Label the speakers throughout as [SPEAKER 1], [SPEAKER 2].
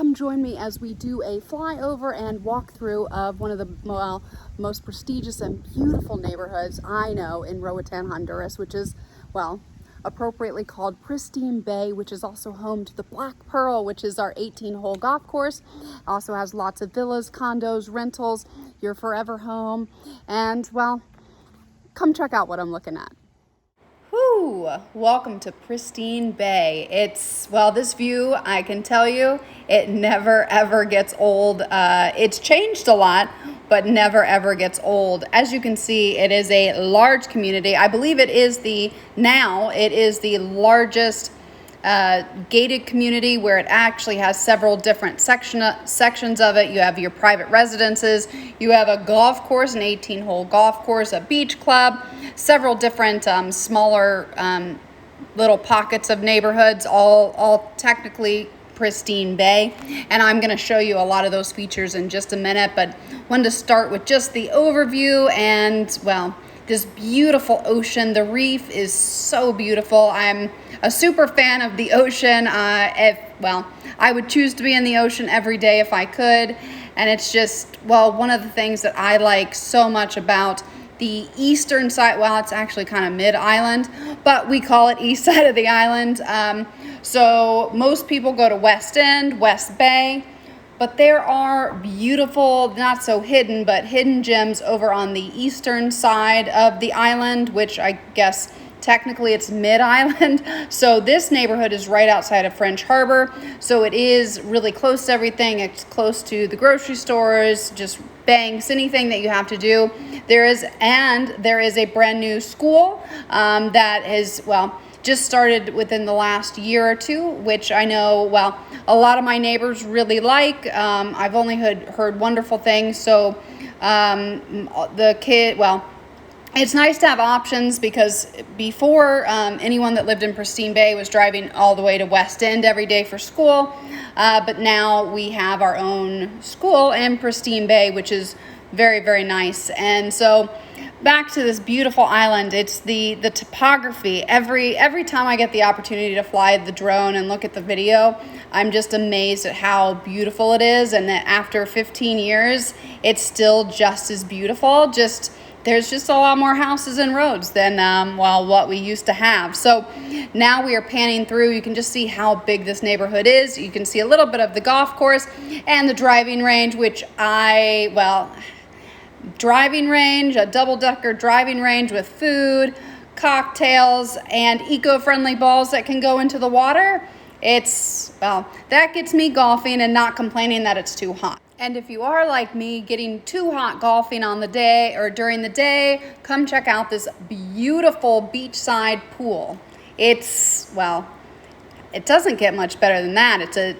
[SPEAKER 1] come join me as we do a flyover and walkthrough of one of the most prestigious and beautiful neighborhoods I know in Roatan, Honduras, which is, appropriately called Pristine Bay, which is also home to the Black Pearl, which is our 18-hole golf course. Also has lots of villas, condos, rentals, your forever home, and come check out what I'm looking at. Whew, welcome to Pristine Bay. This view, I can tell you, it never ever gets old. It's changed a lot, but never ever gets old. As you can see, it is a large community. I believe it is the largest gated community, where it actually has several different sections of it. You have your private residences, you have a golf course, an 18-hole golf course, a beach club, several different smaller little pockets of neighborhoods, all technically Pristine Bay, and I'm going to show you a lot of those features in just a minute, but wanted to start with just the overview and this beautiful ocean. The reef is so beautiful. I'm a super fan of the ocean. I would choose to be in the ocean every day if I could, and it's just, one of the things that I like so much about the eastern side. It's actually kind of mid-island, but we call it east side of the island. So most people go to West End, West Bay, but there are beautiful, not so hidden, but hidden gems over on the eastern side of the island, which I guess technically it's mid-island. So this neighborhood is right outside of French Harbor, so it is really close to everything. It's close to the grocery stores, just banks, anything that you have to do. There is a brand new school that is, just started within the last year or two, which I know, a lot of my neighbors really like. I've only heard wonderful things. So it's nice to have options, because before, anyone that lived in Pristine Bay was driving all the way to West End every day for school. But now we have our own school in Pristine Bay, which is very, very nice. And so back to this beautiful island, it's the topography. Every time I get the opportunity to fly the drone and look at the video, I'm just amazed at how beautiful it is, and that after 15 years, it's still just as beautiful. There's just a lot more houses and roads than what we used to have. So now we are panning through. You can just see how big this neighborhood is. You can see a little bit of the golf course and the driving range, which a double-decker driving range with food, cocktails, and eco-friendly balls that can go into the water. That gets me golfing and not complaining that it's too hot. And if you are like me, getting too hot golfing on the day or during the day, come check out this beautiful beachside pool. It doesn't get much better than that.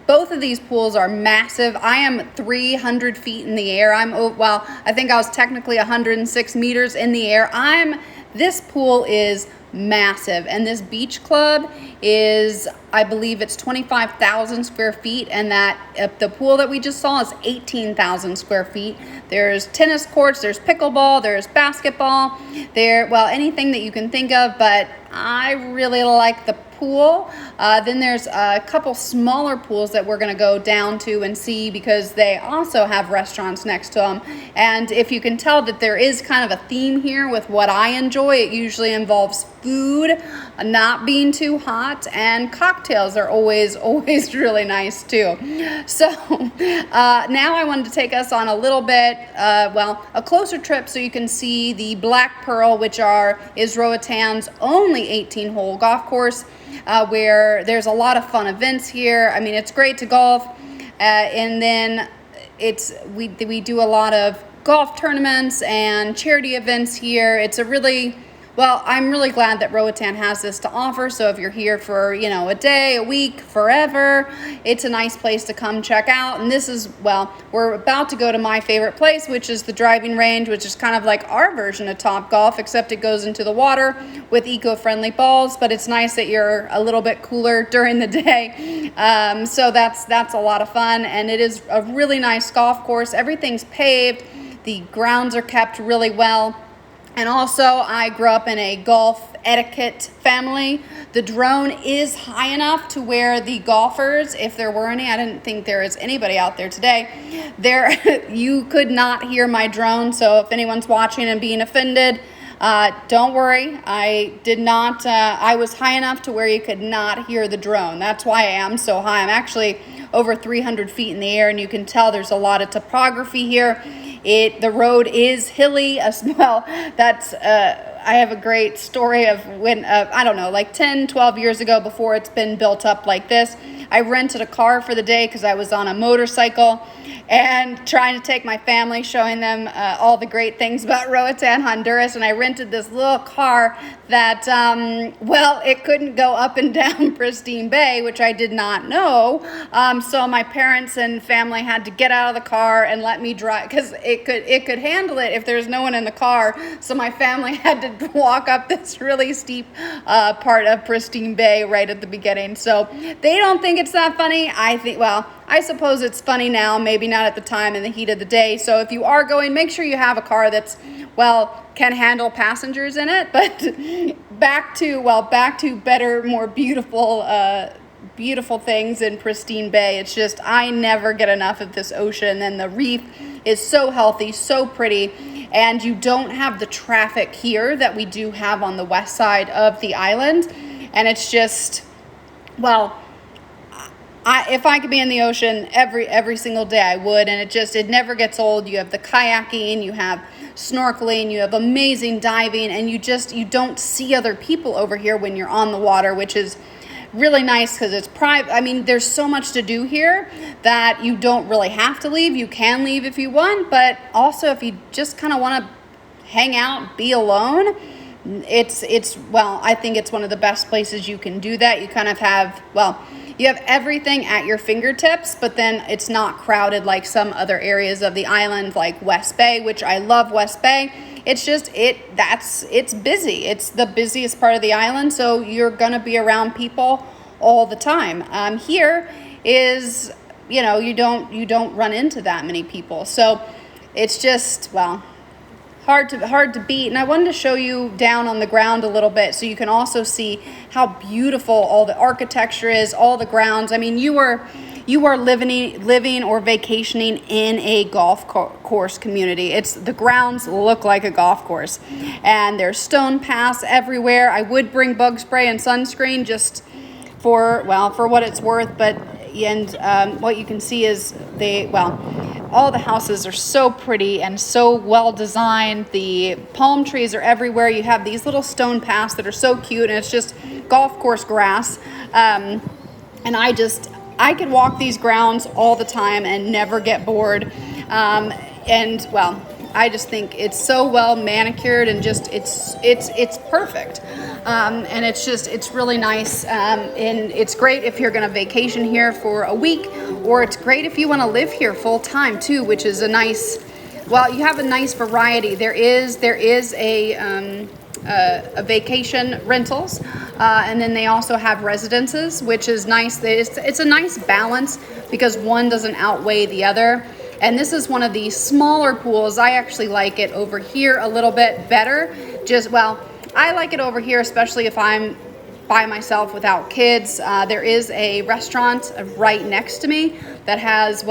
[SPEAKER 1] Both of these pools are massive. I am 300 feet in the air. I think I was technically 106 meters in the air. This pool is massive, and this beach club is, I believe it's 25,000 square feet, and the pool that we just saw is 18,000 square feet. There's tennis courts, there's pickleball, there's basketball, anything that you can think of, but I really like the pool. Then there's a couple smaller pools that we're going to go down to and see, because they also have restaurants next to them. And if you can tell that there is kind of a theme here with what I enjoy, it usually involves food, not being too hot, and cocktails are always really nice too. So now I wanted to take us on a little bit, a closer trip, so you can see the Black Pearl, which is Roatan's only 18-hole golf course, where there's a lot of fun events here. I mean, it's great to golf, and then we do a lot of golf tournaments and charity events here. I'm really glad that Roatan has this to offer. So if you're here for, a day, a week, forever, it's a nice place to come check out. And this is, we're about to go to my favorite place, which is the driving range, which is kind of like our version of Topgolf, except it goes into the water with eco-friendly balls. But it's nice that you're a little bit cooler during the day. So that's a lot of fun. And it is a really nice golf course. Everything's paved. The grounds are kept really well. And also, I grew up in a golf etiquette family. The drone is high enough to where the golfers, if there were any, I didn't think there is anybody out there today, you could not hear my drone. So if anyone's watching and being offended, don't worry. I did not, I was high enough to where you could not hear the drone. That's why I am so high. I'm actually over 300 feet in the air, and you can tell there's a lot of topography here. The road is hilly as well. I have a great story of when, I don't know, like 10, 12 years ago, before it's been built up like this. I rented a car for the day because I was on a motorcycle and trying to take my family, showing them all the great things about Roatan, Honduras. And I rented this little car that, it couldn't go up and down Pristine Bay, which I did not know. So my parents and family had to get out of the car and let me drive, because it could handle it if there's no one in the car. So my family had to walk up this really steep part of Pristine Bay right at the beginning. So they don't think it's that funny. I suppose it's funny now, maybe not at the time in the heat of the day. So if you are going, make sure you have a car that's, can handle passengers in it. But back to better, more beautiful things in Pristine Bay. It's just, I never get enough of this ocean, and the reef is so healthy, so pretty, and you don't have the traffic here that we do have on the west side of the island. And it's just, if I could be in the ocean every single day, I would. And it never gets old. You have the kayaking, you have snorkeling, you have amazing diving, and you don't see other people over here when you're on the water, which is really nice because it's private. I mean, there's so much to do here that you don't really have to leave. You can leave if you want, but also if you just kind of want to hang out, be alone, I think it's one of the best places you can do that. You kind of have, you have everything at your fingertips, but then it's not crowded like some other areas of the island, like West Bay, which I love West Bay. It's just, it's busy. It's the busiest part of the island, so you're gonna be around people all the time. Here is, you don't run into that many people. So it's just, hard to beat. And I wanted to show you down on the ground a little bit so you can also see how beautiful all the architecture is, all the grounds. I mean, you are living or vacationing in a golf course community. The grounds look like a golf course, and there's stone paths everywhere. I would bring bug spray and sunscreen just for what it's worth, but what you can see is all the houses are so pretty and so well designed. The palm trees are everywhere. You have these little stone paths that are so cute, and it's just golf course grass. And I could walk these grounds all the time and never get bored. I just think it's so well manicured, and just it's perfect. And it's really nice. And it's great if you're going to vacation here for a week, or it's great if you want to live here full time too, which is a nice, you have a nice variety. There is a vacation rentals, and then they also have residences, which is nice. It's a nice balance because one doesn't outweigh the other. And this is one of the smaller pools. I actually like it over here a little bit better. I like it over here, especially if I'm by myself without kids. There is a restaurant right next to me that has,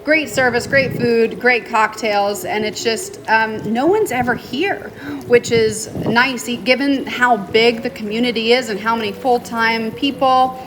[SPEAKER 1] great service, great food, great cocktails, and it's just, no one's ever here, which is nice given how big the community is and how many full-time people.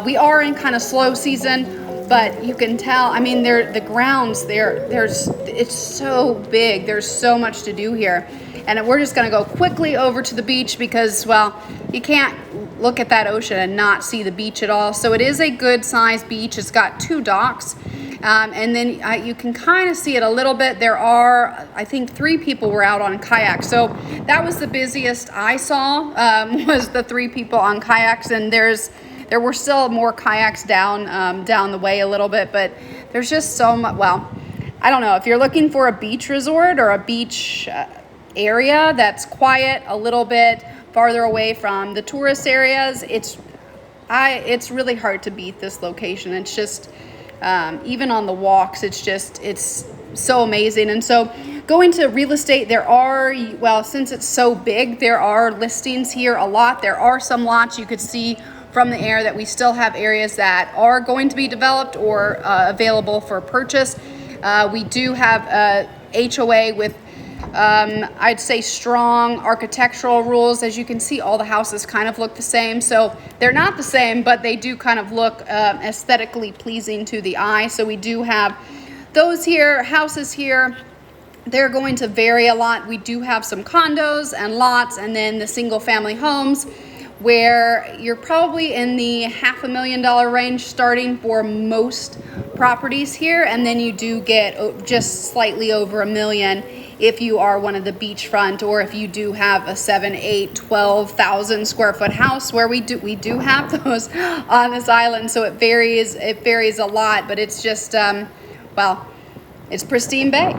[SPEAKER 1] We are in kind of slow season, but you can tell, the grounds it's so big. There's so much to do here. And we're just going to go quickly over to the beach because, you can't look at that ocean and not see the beach at all. So it is a good sized beach. It's got 2 docks. And then you can kind of see it a little bit. There are, I think, 3 people were out on kayaks. So that was the busiest I saw, was the 3 people on kayaks. And there were still more kayaks down the way a little bit, but there's just so much. I don't know if you're looking for a beach resort or a beach area that's quiet, a little bit farther away from the tourist areas. It's really hard to beat this location. It's just even on the walks, it's so amazing. And so Going to real estate, there are, well, since it's so big, there are listings here a lot. There are some lots you could see from the air that we still have areas that are going to be developed or available for purchase. We do have HOA with I'd say strong architectural rules. As you can see, all the houses kind of look the same. So they're not the same, but they do kind of look aesthetically pleasing to the eye. So we do have those here, houses here. They're going to vary a lot. We do have some condos and lots, and then the single family homes where you're probably in the $500,000 range starting for most properties here, and then you do get just slightly over $1 million if you are one of the beachfront, or if you do have a 7, 8, 12,000 square foot house, where we do have those on this island. So it varies a lot, but it's just well, it's Pristine Bay.